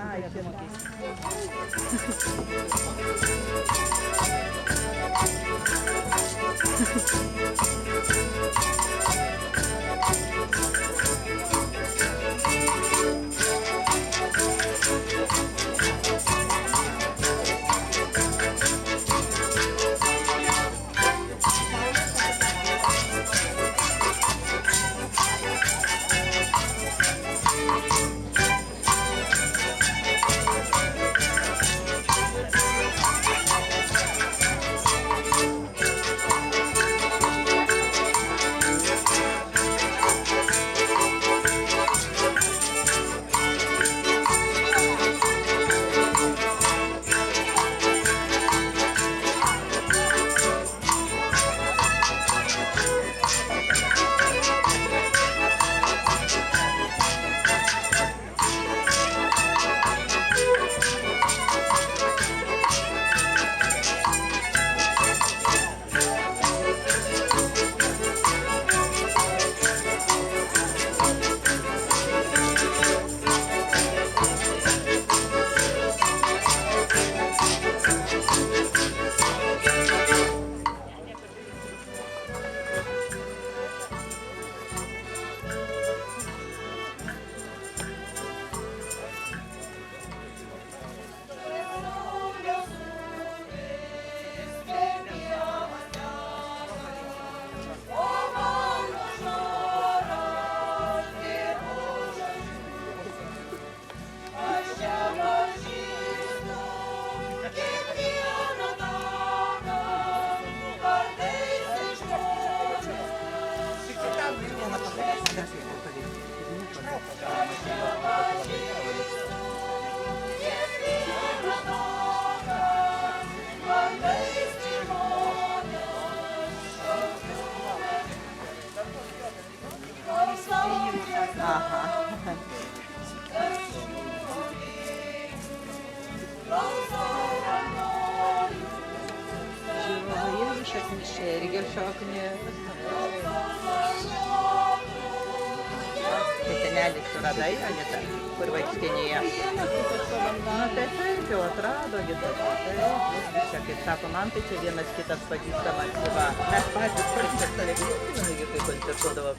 Ai, que Žiūrovai irgi šaknišė, irgi šokni. Tai senelį suradai, Anita, kur vaikštinėje. Na tai taip, jau atrado gitas. Taip, čia, kaip sako, man tai čia vienas kitas pažįstamas. Va, mes patys pradės save prisimenu, kai koncertuodavo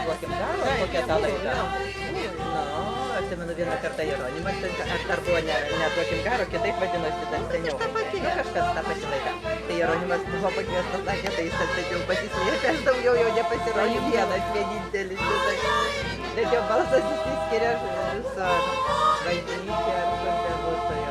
Duokim garo, kokią tą laidą. Nu, atsimenu vieną kartą Jeronimas, aš dar buvo ne Duokim garo, kitaip vadinosi dar seniau. Nu, kažkas tą patį laidą. Tai Jeronimas buvo pakviestas, sakė, tai jis atsakiau pasislėpęs, daugiau jau nepasirodė vienas vienintelis. Bet jo balsas įsiskiria su Vaidinykė ar koncertuotojo.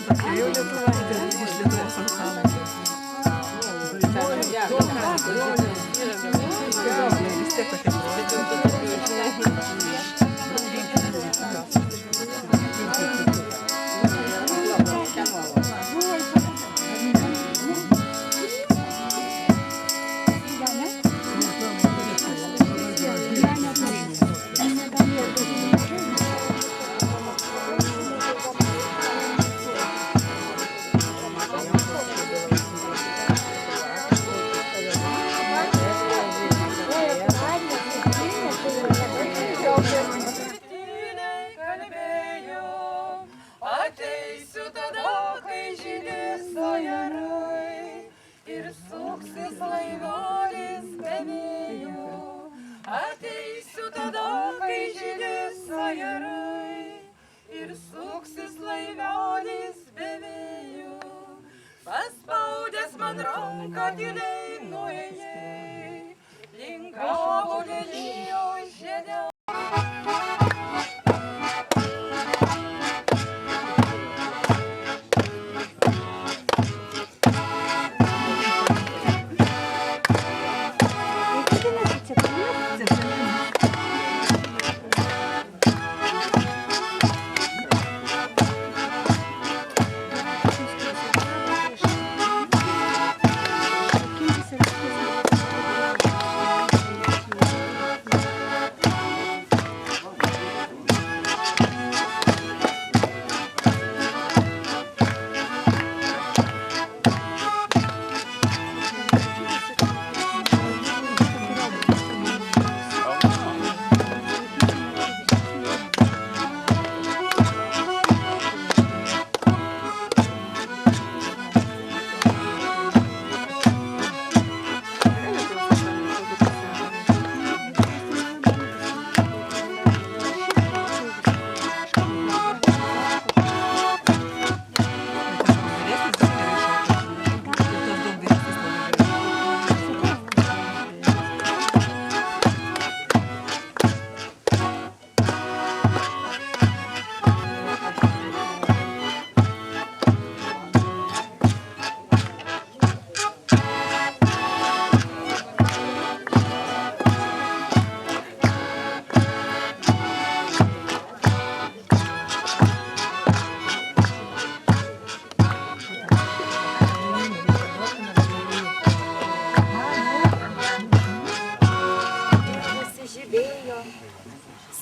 Tokia jau lietuvaitė iš Lietuvos ansamblio. Vis tiek tokia Ateisiu tada, kai žydės ajerai ir suksis laivelis be vėjo. Ateisiu tada, kai žydės ajerai ir suksis laivelis be vėjo. Paspaudęs man ranką tyliai nuėjai, link galo lelijo žiedė.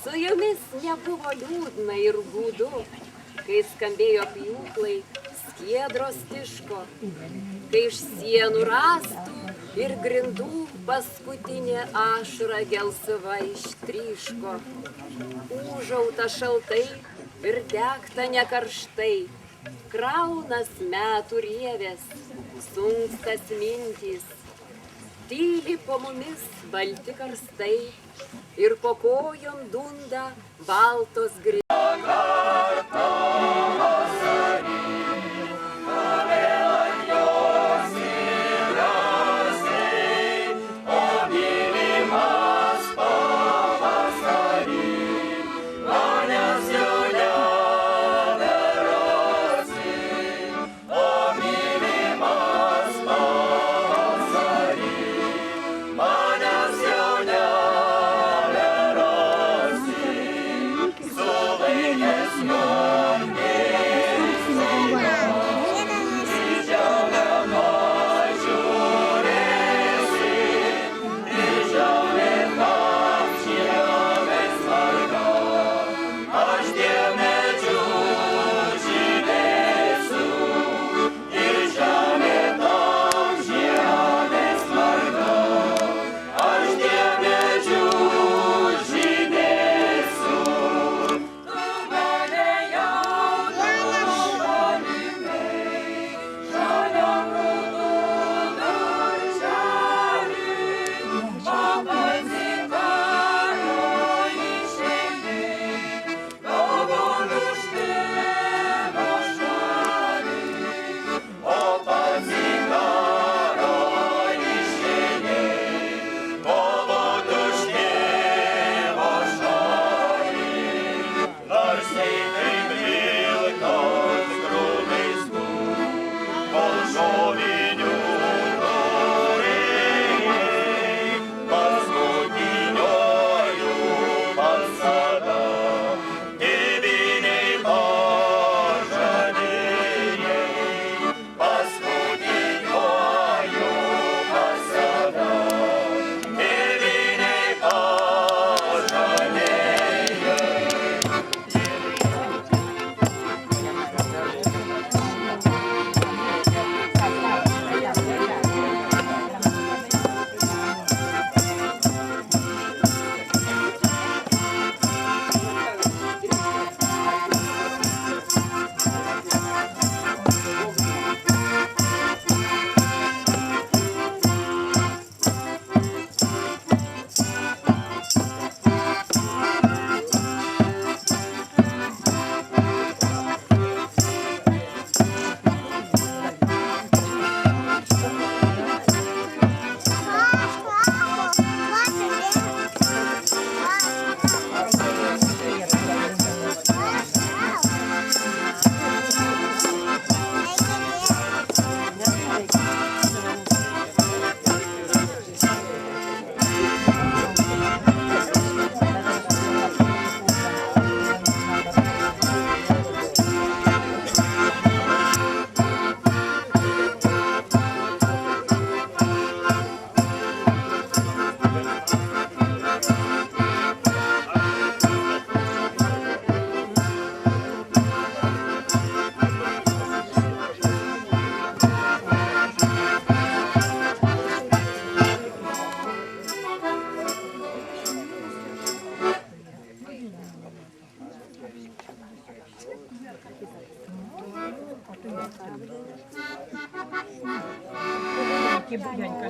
Su jumis nebuvo liūdna ir gūdu, kai skambėjo pjūklai skiedros tiško, kai iš sienų rąstų ir grindų paskutinė ašara gelsva ištryško. Užauta šaltai ir degta nekarštai, kraunas metų rievės, sunkstas mintys. Tyli po mumis balti karstai ir po kojom dunda baltos grindys. So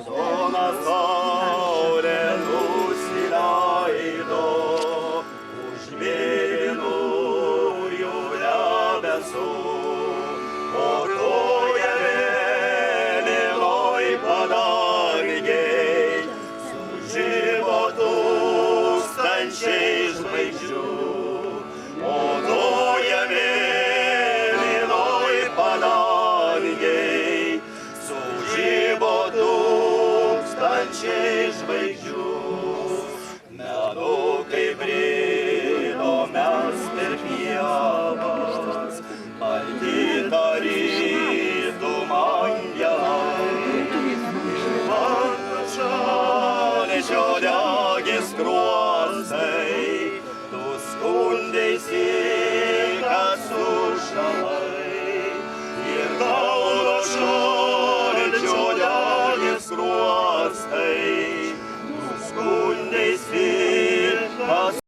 Dona saulė nusileido už mėlynųjų debesų, o toje mėlynoj padangėj sužibo tūkstančiai žvaigždžių, o toje mėlynoj padangėj sužibo tūkstančiai žvaigždžių. Menukai brido mes per pievas, balti tarytum angelai. Mano žaličio degė skruostai, tu skundėsi